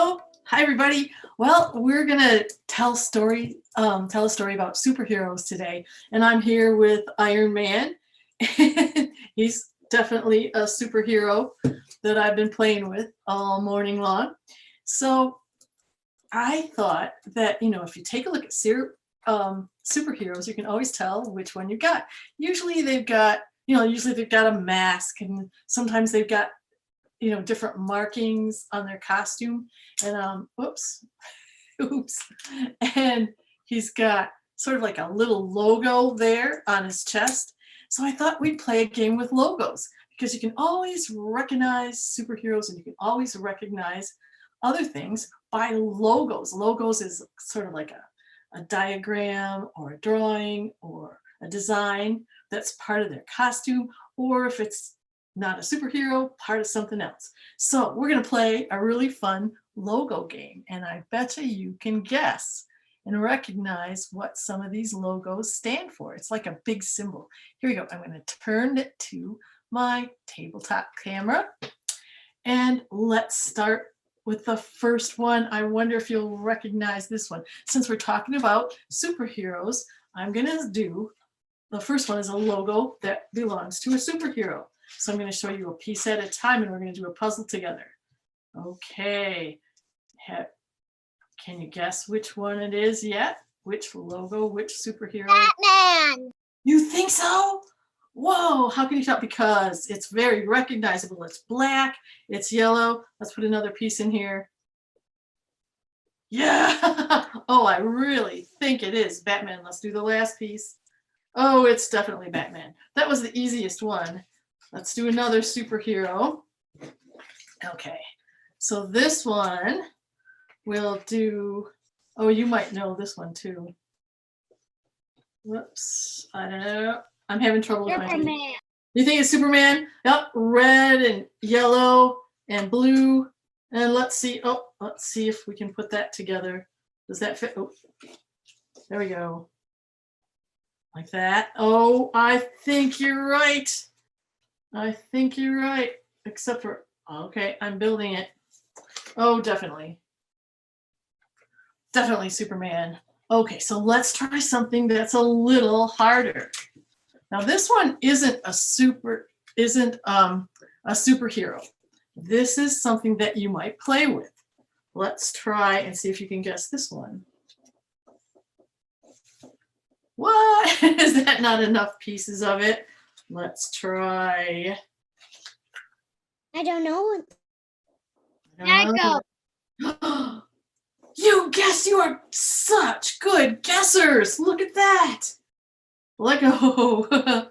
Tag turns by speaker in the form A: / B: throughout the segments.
A: Hello, hi everybody. Well, we're gonna tell tell a story about superheroes today, and I'm here with Iron Man. He's definitely a superhero that I've been playing with all morning long. So I thought that if you take a look at superheroes, you can always tell which one you got. Usually they've got usually they've got a mask, and sometimes they've got different markings on their costume. And whoops, oops. And he's got sort of like a little logo there on his chest. So I thought we'd play a game with logos, because you can always recognize superheroes and you can always recognize other things by logos. Logos is sort of like a diagram or a drawing or a design that's part of their costume, or if it's not a superhero, part of something else. So we're going to play a really fun logo game, and I bet you can guess and recognize what some of these logos stand for. It's like a big symbol. Here we go. I'm going to turn it to my tabletop camera, and let's start with the first one. I wonder if you'll recognize this one. Since we're talking about superheroes, I'm going to do the first one is a logo that belongs to a superhero. So I'm going to show you a piece at a time, and we're going to do a puzzle together. Okay. Can you guess which one it is yet? Which logo, which superhero?
B: Batman!
A: You think so? Whoa, how can you tell? Because it's very recognizable. It's black, it's yellow. Let's put another piece in here. Yeah. Oh, I really think it is Batman. Let's do the last piece. Oh, it's definitely Batman. That was the easiest one. Let's do another superhero. Okay, so this one we'll do, oh, you might know this one too. Whoops, I don't know. I'm having trouble with my name. You think it's Superman? Yep, red and yellow and blue. And let's see if we can put that together. Does that fit? Oh, there we go. Like that. Oh, I think you're right. I think you're right, except for, okay, I'm building it. Oh, definitely. Definitely Superman. Okay, so let's try something that's a little harder. Now this one isn't a superhero. This is something that you might play with. Let's try and see if you can guess this one. What? Is that not enough pieces of it? Let's try.
B: I don't know. Lego.
A: You guess, you are such good guessers. Look at that. Lego.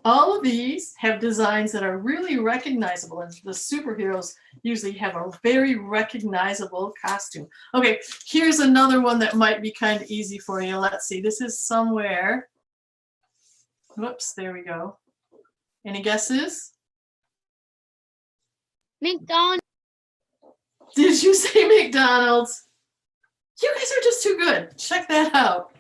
A: All of these have designs that are really recognizable, and the superheroes usually have a very recognizable costume. Okay, here's another one that might be kind of easy for you. Let's see. This is somewhere. Whoops, there we go. Any guesses?
B: McDonald's.
A: Did you say McDonald's? You guys are just too good. Check that out.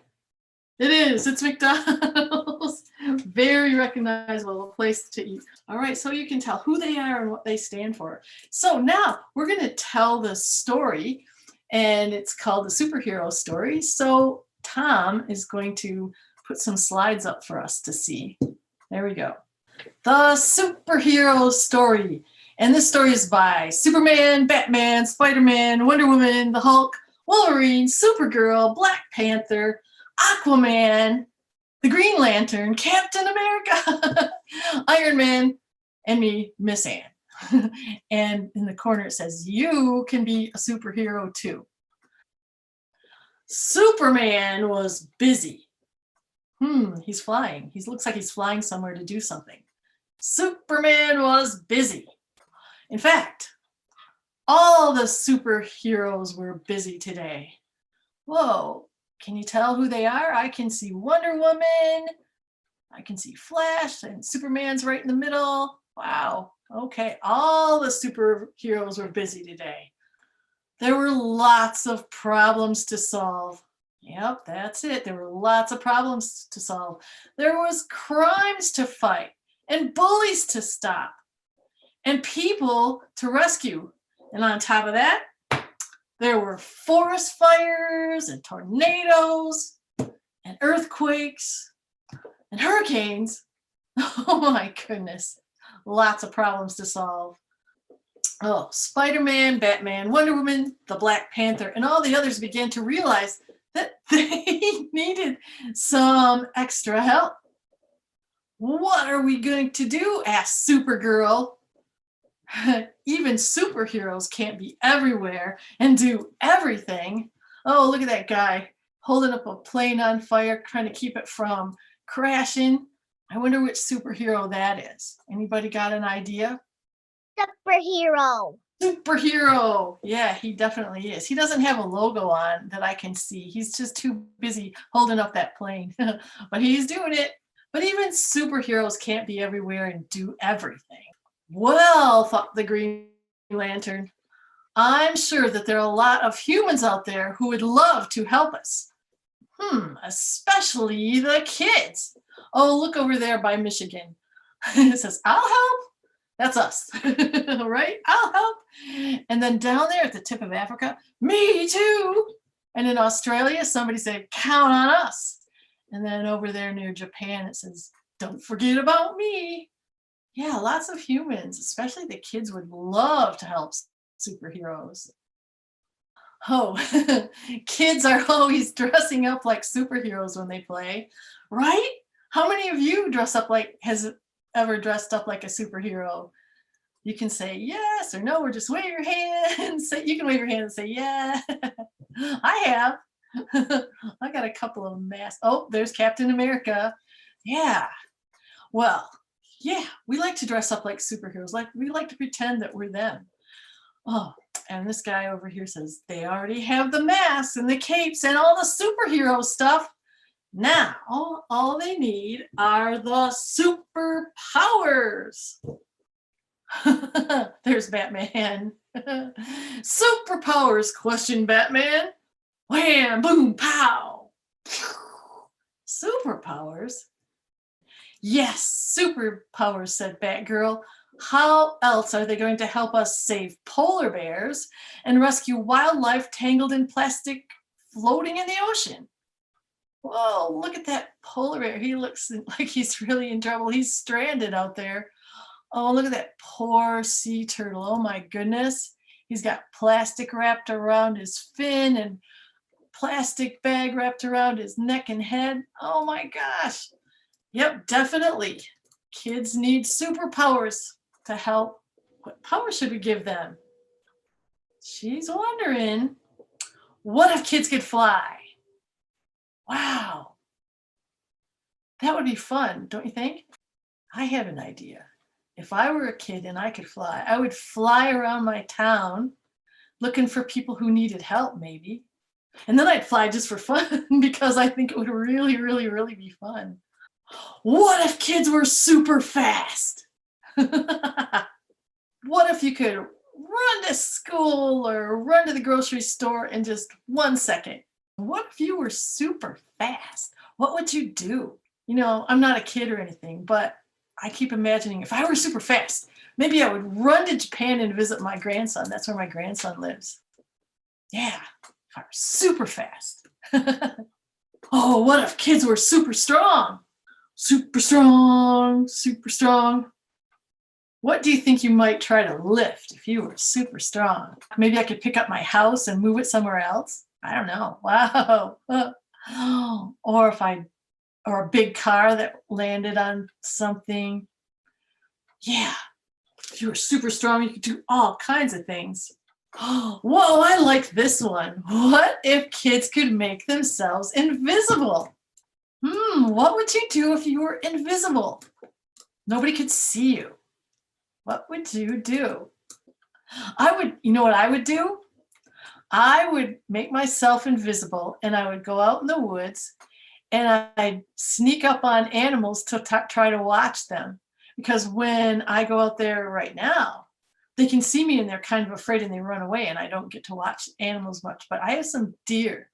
A: It is. It's McDonald's. Very recognizable place to eat. All right, so you can tell who they are and what they stand for. So now we're going to tell the story, and it's called the superhero story. So Tom is going to put some slides up for us to see. There we go. The superhero story. And this story is by Superman, Batman, Spider-Man, Wonder Woman, the Hulk, Wolverine, Supergirl, Black Panther, Aquaman, the Green Lantern, Captain America, Iron Man, and me, Miss Ann. And in the corner it says, you can be a superhero too. Superman was busy. He's flying. He looks like he's flying somewhere to do something. Superman was busy. In fact, all the superheroes were busy today. Whoa, can you tell who they are? I can see Wonder Woman. I can see Flash, and Superman's right in the middle. Wow, okay, all the superheroes were busy today. There were lots of problems to solve. Yep, that's it. There were lots of problems to solve. There was crimes to fight and bullies to stop and people to rescue. And on top of that, There were forest fires and tornadoes and earthquakes and hurricanes. Oh my goodness. Lots of problems to solve. Oh, Spider-Man, Batman, Wonder Woman, the Black Panther, and all the others began to realize that they needed some extra help. What are we going to do? Asked Supergirl. Even superheroes can't be everywhere and do everything. Oh, look at that guy holding up a plane on fire, trying to keep it from crashing. I wonder which superhero that is. Anybody got an idea?
B: Superhero.
A: Superhero. Yeah, he definitely is. He doesn't have a logo on that I can see. He's just too busy holding up that plane. But he's doing it. But even superheroes can't be everywhere and do everything. Well, thought the Green Lantern, I'm sure that there are a lot of humans out there who would love to help us. Especially the kids. Oh, look over there by Michigan. It says, I'll help. That's us, right? I'll help. And then down there at the tip of Africa, me too. And in Australia, somebody said, count on us. And then over there near Japan, it says, don't forget about me. Yeah, lots of humans, especially the kids, would love to help superheroes. Oh, kids are always dressing up like superheroes when they play, right? How many of you has ever dressed up like a superhero? You can say yes or no, or just wave your hand. You can wave your hand and say, yeah, I have. I got a couple of masks. Oh, there's Captain America. Yeah. Well, yeah, we like to dress up like superheroes. We like to pretend that we're them. Oh, and this guy over here says they already have the masks and the capes and all the superhero stuff. Now, all they need are the superpowers. There's Batman. Superpowers, questioned Batman. Wham, boom, pow. Superpowers? Yes, superpowers, said Batgirl. How else are they going to help us save polar bears and rescue wildlife tangled in plastic floating in the ocean? Whoa, look at that polar bear. He looks like he's really in trouble. He's stranded out there. Oh, look at that poor sea turtle. Oh my goodness. He's got plastic wrapped around his fin and plastic bag wrapped around his neck and head. Oh my gosh. Yep, definitely. Kids need superpowers to help. What power should we give them? She's wondering, what if kids could fly? Wow. That would be fun, don't you think? I have an idea. If I were a kid and I could fly, I would fly around my town looking for people who needed help, maybe. And then I'd fly just for fun because I think it would really, really, really be fun. What if kids were super fast? What if you could run to school or run to the grocery store in just 1 second? What if you were super fast? What would you do? You know, I'm not a kid or anything, but I keep imagining if I were super fast, maybe I would run to Japan and visit my grandson. That's where my grandson lives. Yeah, if I were super fast. Oh, what if kids were super strong? Super strong, super strong. What do you think you might try to lift if you were super strong? Maybe I could pick up my house and move it somewhere else. I don't know. Wow. Or or a big car that landed on something. Yeah. If you were super strong, you could do all kinds of things. Whoa, I like this one. What if kids could make themselves invisible? What would you do if you were invisible? Nobody could see you. What would you do? You know what I would do? I would make myself invisible and I would go out in the woods and I'd sneak up on animals to try to watch them. Because when I go out there right now, they can see me and they're kind of afraid and they run away and I don't get to watch animals much. But I have some deer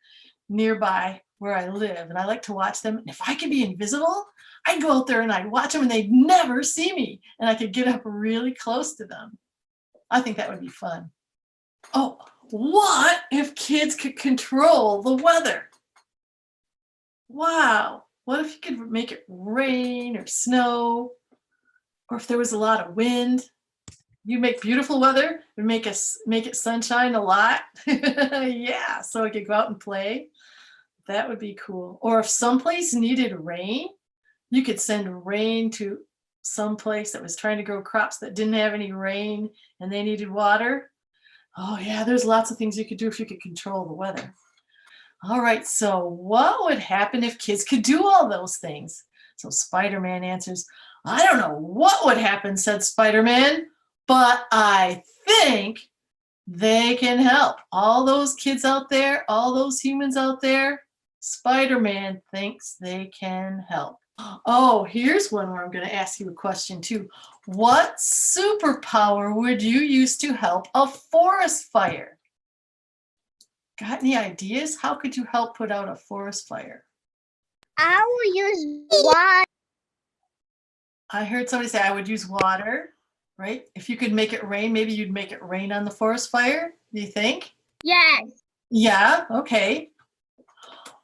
A: nearby where I live and I like to watch them. And if I could be invisible, I'd go out there and I'd watch them and they'd never see me and I could get up really close to them. I think that would be fun. Oh, What if kids could control the weather? Wow. What if you could make it rain or snow, or if there was a lot of wind? You make beautiful weather and make it sunshine a lot. Yeah, so I could go out and play. That would be cool. Or if someplace needed rain, you could send rain to some place that was trying to grow crops that didn't have any rain and they needed water. Oh yeah, there's lots of things you could do if you could control the weather. All right, so what would happen if kids could do all those things? So Spider-Man answers, I don't know what would happen, said Spider-Man, but I think they can help. All those kids out there, all those humans out there, Spider-Man thinks they can help. Oh, here's one where I'm going to ask you a question too. What superpower would you use to help a forest fire? Got any ideas? How could you help put out a forest fire?
B: I will use water.
A: I heard somebody say I would use water, right? If you could make it rain, maybe you'd make it rain on the forest fire. Do you think?
B: Yes.
A: Yeah, okay.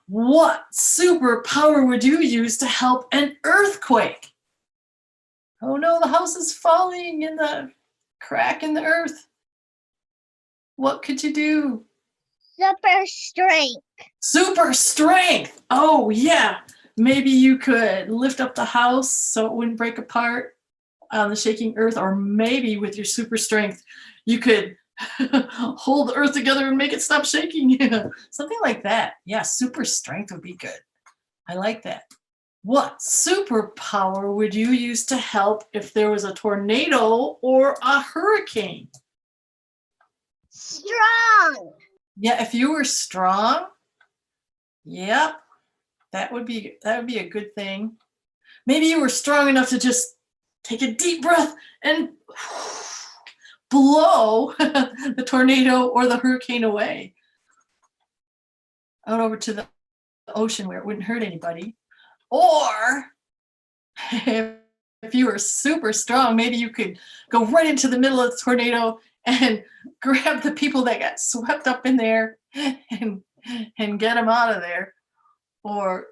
A: What superpower would you use to help an earthquake? Oh no, the house is falling in the crack in the earth. What could you do?
B: Super strength.
A: Super strength. Oh yeah. Maybe you could lift up the house so it wouldn't break apart on the shaking earth, or maybe with your super strength, you could hold the earth together and make it stop shaking. Something like that. Yeah, super strength would be good. I like that. What superpower would you use to help if there was a tornado or a hurricane?
B: Strong.
A: Yeah, if you were strong, yep, that would be a good thing. Maybe you were strong enough to just take a deep breath and blow the tornado or the hurricane away out over to the ocean where it wouldn't hurt anybody. Or if you were super strong, maybe you could go right into the middle of the tornado and grab the people that got swept up in there and get them out of there. Or,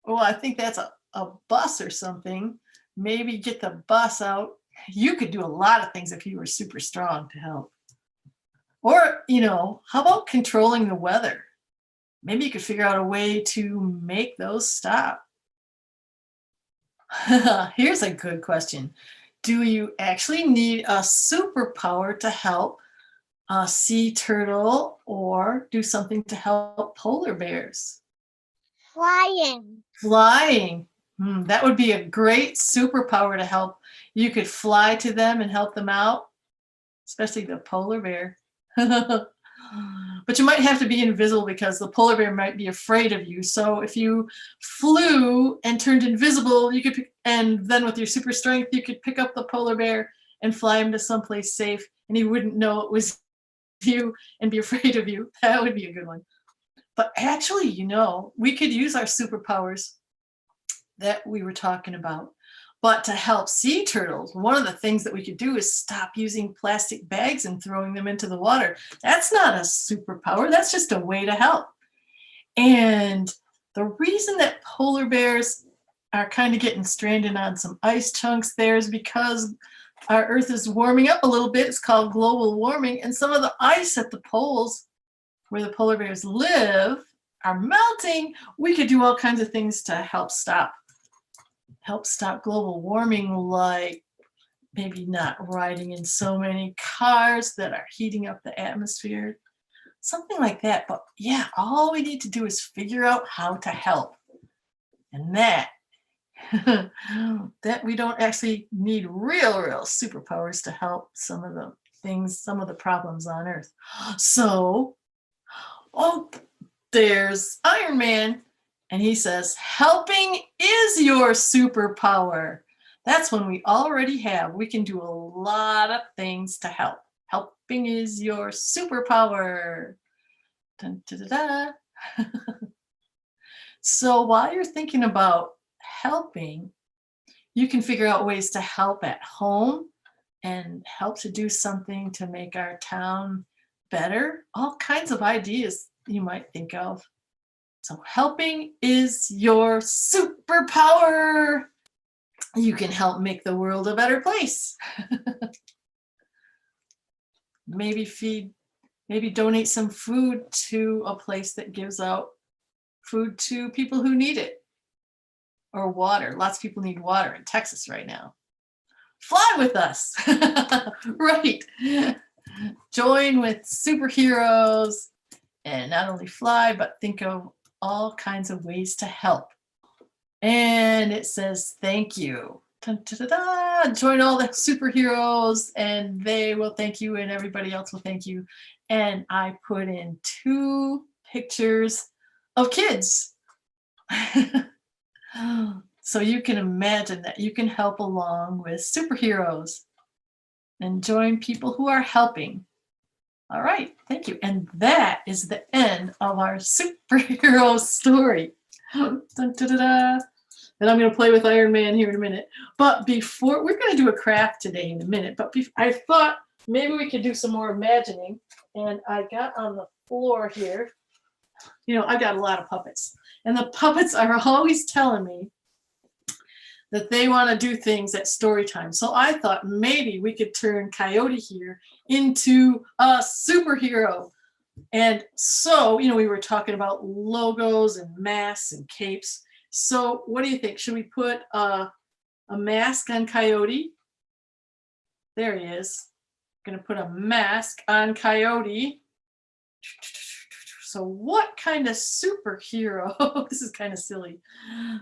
A: well, I think that's a bus or something. Maybe get the bus out. You could do a lot of things if you were super strong to help. Or, how about controlling the weather? Maybe you could figure out a way to make those stop. Here's a good question. Do you actually need a superpower to help a sea turtle or do something to help polar bears?
B: Flying.
A: Flying. That would be a great superpower to help. You could fly to them and help them out, especially the polar bear. But you might have to be invisible because the polar bear might be afraid of you. So if you flew and turned invisible, you could, and then with your super strength, you could pick up the polar bear and fly him to someplace safe, and he wouldn't know it was you and be afraid of you. That would be a good one. But actually, we could use our superpowers that we were talking about. But to help sea turtles, one of the things that we could do is stop using plastic bags and throwing them into the water. That's not a superpower. That's just a way to help. And the reason that polar bears are kind of getting stranded on some ice chunks there is because our Earth is warming up a little bit. It's called global warming. And some of the ice at the poles where the polar bears live are melting. We could do all kinds of things to help stop global warming, like maybe not riding in so many cars that are heating up the atmosphere, something like that. But yeah, all we need to do is figure out how to help. And that we don't actually need real superpowers to help some of the problems on Earth. So, there's Iron Man. And he says, helping is your superpower. That's one we already have. We can do a lot of things to help. Helping is your superpower. Dun, da, da, da. So while you're thinking about helping, you can figure out ways to help at home and help to do something to make our town better, all kinds of ideas you might think of. So helping is your superpower. You can help make the world a better place. Maybe donate some food to a place that gives out food to people who need it. Or water. Lots of people need water in Texas right now. Fly with us. Right. Join with superheroes and not only fly, but think of all kinds of ways to help. And it says, thank you. Dun, da, da, da. Join all the superheroes and they will thank you and everybody else will thank you. And I put in 2 pictures of kids. So you can imagine that you can help along with superheroes and join people who are helping. All right, thank you. And that is the end of our superhero story. Dun, da, da, da. And I'm going to play with Iron Man here in a minute. But before, we're going to do a craft today in a minute. But I thought maybe we could do some more imagining. And I got on the floor here. You know, I've got a lot of puppets. And the puppets are always telling me that they want to do things at story time. So I thought maybe we could turn Coyote here into a superhero. And so, you know, we were talking about logos and masks and capes. So what do you think? Should we put a mask on Coyote? There he is. I'm going to put a mask on Coyote. So what kind of superhero, this is kind of silly.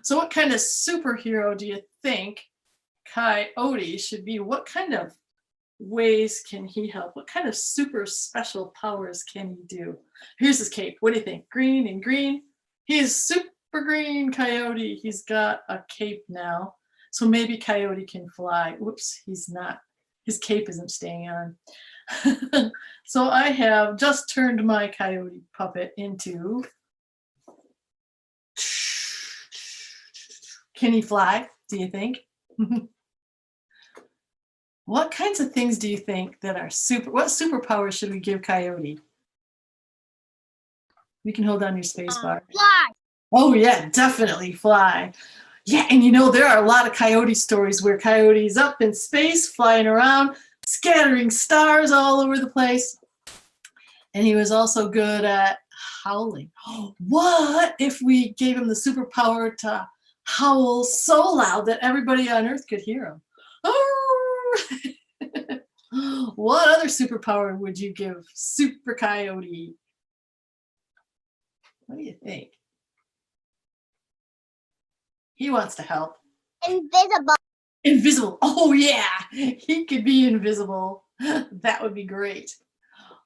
A: So what kind of superhero do you think Coyote should be? What kind of ways can he help? What kind of super special powers can he do? Here's his cape. What do you think? Green and green. He is super green Coyote. He's got a cape now. So maybe Coyote can fly. Whoops, he's not. His cape isn't staying on. So I have just turned my Coyote puppet into. Can he fly, do you think? What kinds of things do you think that are what superpowers should we give Coyote? You can hold down your space bar.
B: Fly.
A: Oh yeah, definitely fly. Yeah, and you know, there are a lot of Coyote stories where Coyote's up in space, flying around, scattering stars all over the place. And he was also good at howling. What if we gave him the superpower to howl so loud that everybody on Earth could hear him? What other superpower would you give Super Coyote? What do you think? He wants to help.
B: Invisible.
A: Invisible. Oh yeah, he could be invisible. That would be great.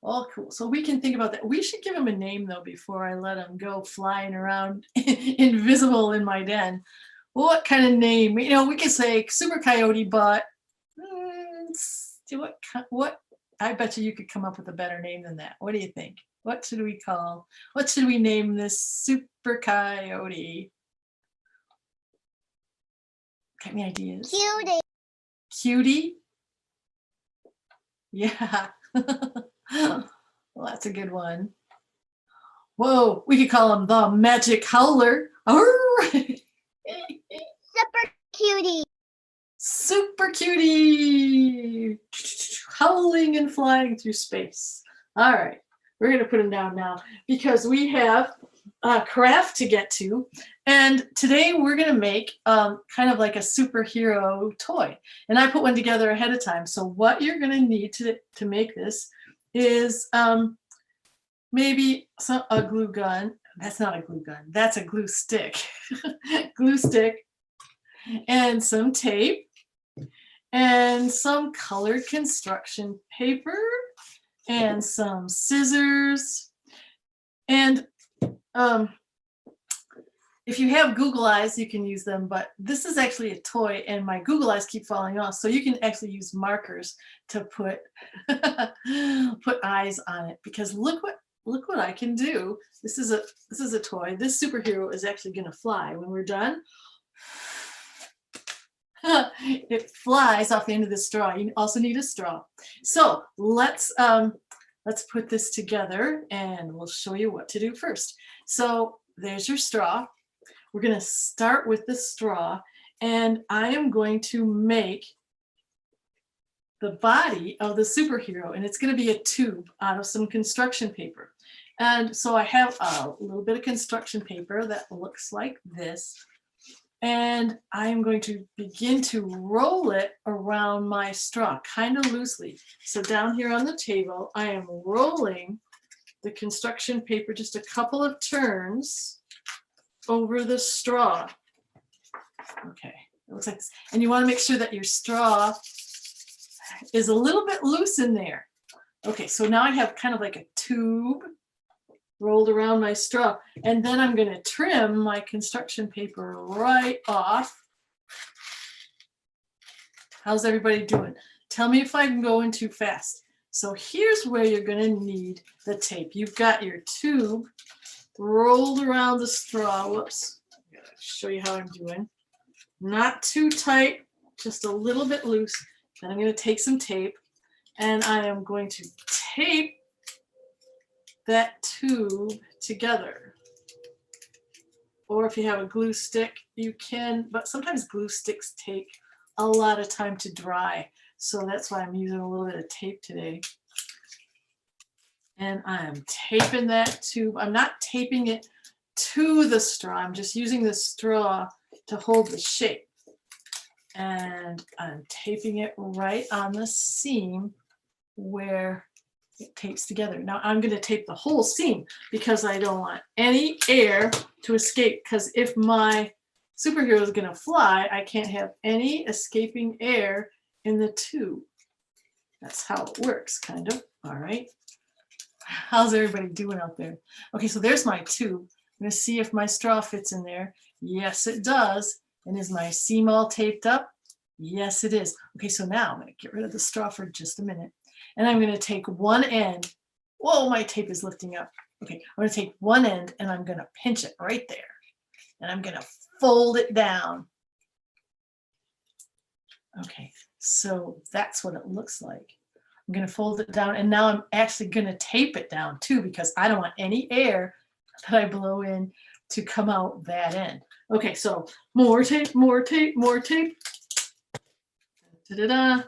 A: Oh, cool. So we can think about that. We should give him a name though before I let him go flying around invisible in my den. What kind of name? You know, we could say Super Coyote, but what? I bet you could come up with a better name than that. What do you think? What should we call? What should we name this Super Coyote? Got any ideas?
B: Cutie.
A: Cutie? Yeah. Well, that's a good one. Whoa, we could call him the Magic Howler.
B: Super cutie.
A: Super cutie. Howling and flying through space. All right, we're going to put him down now because we have a craft to get to. And today we're going to make kind of like a superhero toy. And I put one together ahead of time. So what you're going to need to make this is maybe a glue gun. That's not a glue gun. That's a glue stick. Glue stick and some tape and some colored construction paper and some scissors. And if you have Google eyes, you can use them, but this is actually a toy and my Google eyes keep falling off. So you can actually use markers to put put eyes on it, because look what I can do. This is a toy. This superhero is actually going to fly when we're done. It flies off the end of the straw. You also need a straw. So let's let's put this together and we'll show you what to do first. So there's your straw. We're going to start with the straw, and I am going to make the body of the superhero, and it's going to be a tube out of some construction paper. And so I have a little bit of construction paper that looks like this, and I am going to begin to roll it around my straw kind of loosely. So down here on the table, I am rolling the construction paper just a couple of turns over the straw. Okay, it looks like this. And you want to make sure that your straw is a little bit loose in there. Okay, so now I have kind of like a tube rolled around my straw, and then I'm going to trim my construction paper right off. How's everybody doing? Tell me if I'm going too fast. So here's where you're going to need the tape. You've got your tube rolled around the straw. Whoops, I'm going to show you how I'm doing. Not too tight, just a little bit loose. Then I'm going to take some tape, and I am going to tape that tube together. Or if you have a glue stick, you can, but sometimes glue sticks take a lot of time to dry. So that's why I'm using a little bit of tape today. And I'm taping that tube. I'm not taping it to the straw. I'm just using the straw to hold the shape. And I'm taping it right on the seam where it tapes together. Now I'm going to tape the whole seam because I don't want any air to escape, because if my superhero is going to fly, I can't have any escaping air in the tube. That's how it works, kind of. All right. How's everybody doing out there? Okay, so there's my tube. I'm going to see if my straw fits in there. Yes, it does. And is my seam all taped up? Yes, it is. Okay, so now I'm going to get rid of the straw for just a minute. And I'm going to take one end. Whoa, my tape is lifting up. Okay, I'm going to take one end and I'm going to pinch it right there. And I'm going to fold it down. Okay, so that's what it looks like. I'm going to fold it down, and now I'm actually going to tape it down too, because I don't want any air that I blow in to come out that end. Okay, so more tape, more tape, more tape. Da-da-da.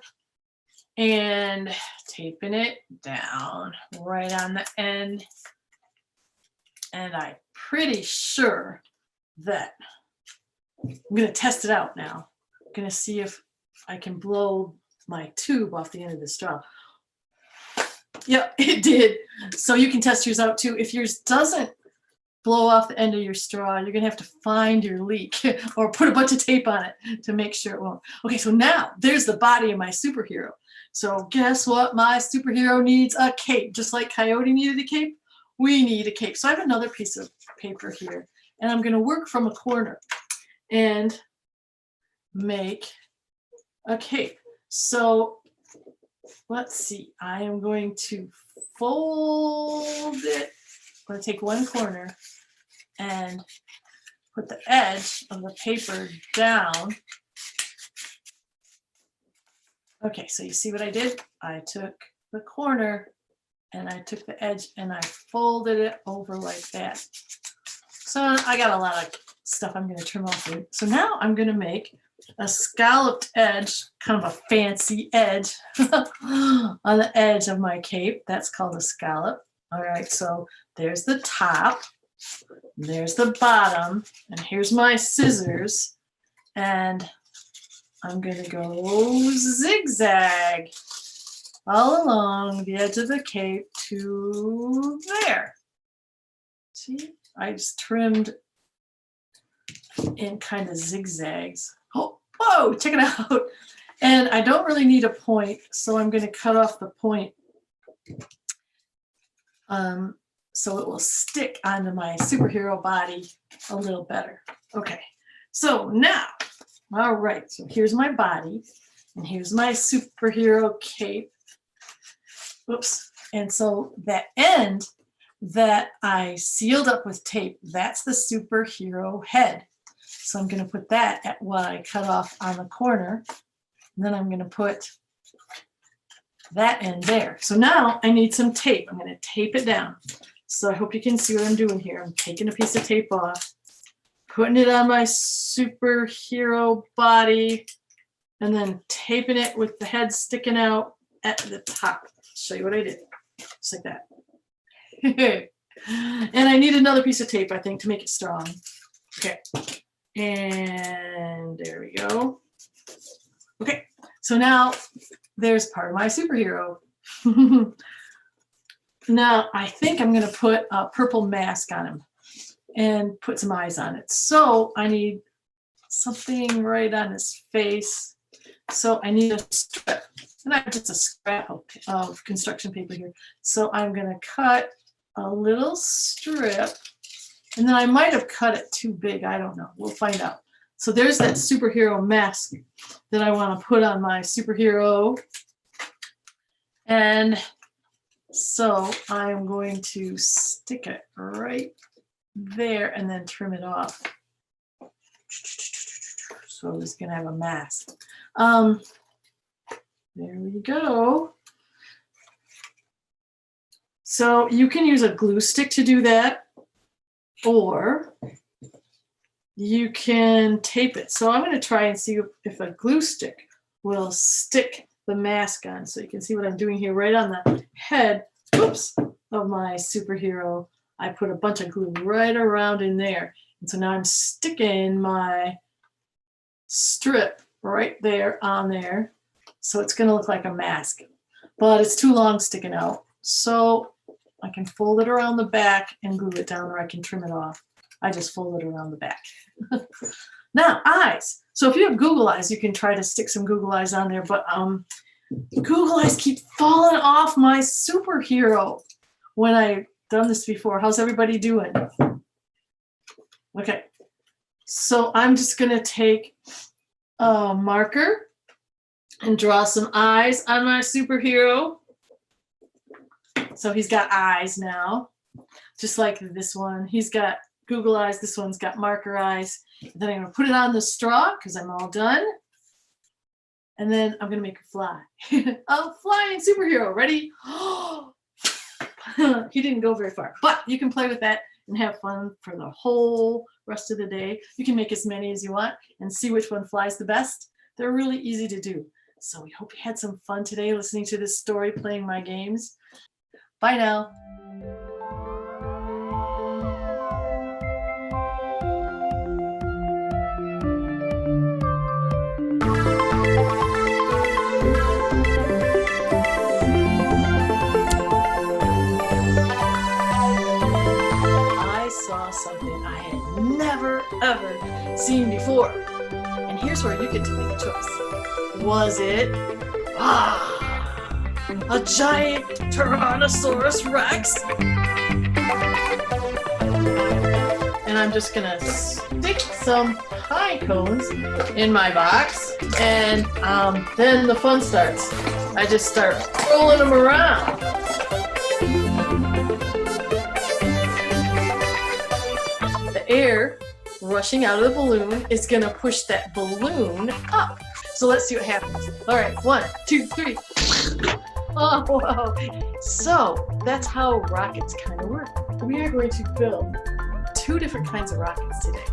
A: And taping it down right on the end. And I'm pretty sure that I'm going to test it out now. I'm going to see if I can blow my tube off the end of the straw. Yep, it did. So you can test yours out too. If yours doesn't blow off the end of your straw, you're going to have to find your leak or put a bunch of tape on it to make sure it won't. Okay, so now there's the body of my superhero. So guess what? My superhero needs a cape. Just like Coyote needed a cape, we need a cape. So I have another piece of paper here, and I'm going to work from a corner and make a cape. So let's see. I am going to fold it. I'm going to take one corner and put the edge of the paper down. Okay, so you see what I did? I took the corner and I took the edge and I folded it over like that. So I got a lot of stuff I'm going to trim off here. So now I'm going to make a scalloped edge, kind of a fancy edge on the edge of my cape. That's called a scallop. All right, so there's the top, there's the bottom, and here's my scissors. And I'm going to go zigzag all along the edge of the cape to there. See, I just trimmed in kind of zigzags. Oh, whoa, check it out. And I don't really need a point, so I'm going to cut off the point so it will stick onto my superhero body a little better. Okay, so now, all right, so here's my body, and here's my superhero cape. Oops, and so that end that I sealed up with tape, that's the superhero head. So I'm going to put that at what I cut off on the corner. And then I'm going to put that end there. So now I need some tape. I'm going to tape it down. So I hope you can see what I'm doing here. I'm taking a piece of tape off, putting it on my superhero body, and then taping it with the head sticking out at the top. Show you what I did. Just like that. And I need another piece of tape, I think, to make it strong. Okay. And there we go. Okay. So now there's part of my superhero. Now I think I'm going to put a purple mask on him and put some eyes on it. So I need something right on his face. So I need a strip, not just a scrap of construction paper here. So I'm going to cut a little strip, and then I might have cut it too big. I don't know. We'll find out. So there's that superhero mask that I want to put on my superhero. And so I'm going to stick it right there and then trim it off. So he's going to have a mask. There we go. So you can use a glue stick to do that, or you can tape it. So I'm going to try and see if a glue stick will stick the mask on. So you can see what I'm doing here right on the head, oops, of my superhero. I put a bunch of glue right around in there. And so now I'm sticking my strip right there on there. So it's going to look like a mask, but it's too long sticking out. So I can fold it around the back and glue it down, or I can trim it off. I just fold it around the back. Now, eyes. So if you have Google eyes, you can try to stick some Google eyes on there, but Google eyes keep falling off my superhero when I've done this before. How's everybody doing? Okay. So I'm just going to take a marker and draw some eyes on my superhero. So he's got eyes now, just like this one. He's got Google eyes. This one's got marker eyes. Then I'm going to put it on the straw because I'm all done. And then I'm going to make her fly. A flying superhero. Ready? He didn't go very far, but you can play with that and have fun for the whole rest of the day. You can make as many as you want and see which one flies the best. They're really easy to do. So we hope you had some fun today listening to this story, playing my games. Bye now. I saw something I had never, ever seen before. And here's where you get to make a choice. Was it a giant Tyrannosaurus Rex? And I'm just gonna stick some pine cones in my box, and then the fun starts. I just start rolling them around. The air rushing out of the balloon is gonna push that balloon up. So let's see what happens. All right, 1, 2, 3. Oh, wow. So that's how rockets kind of work. We are going to build 2 different kinds of rockets today.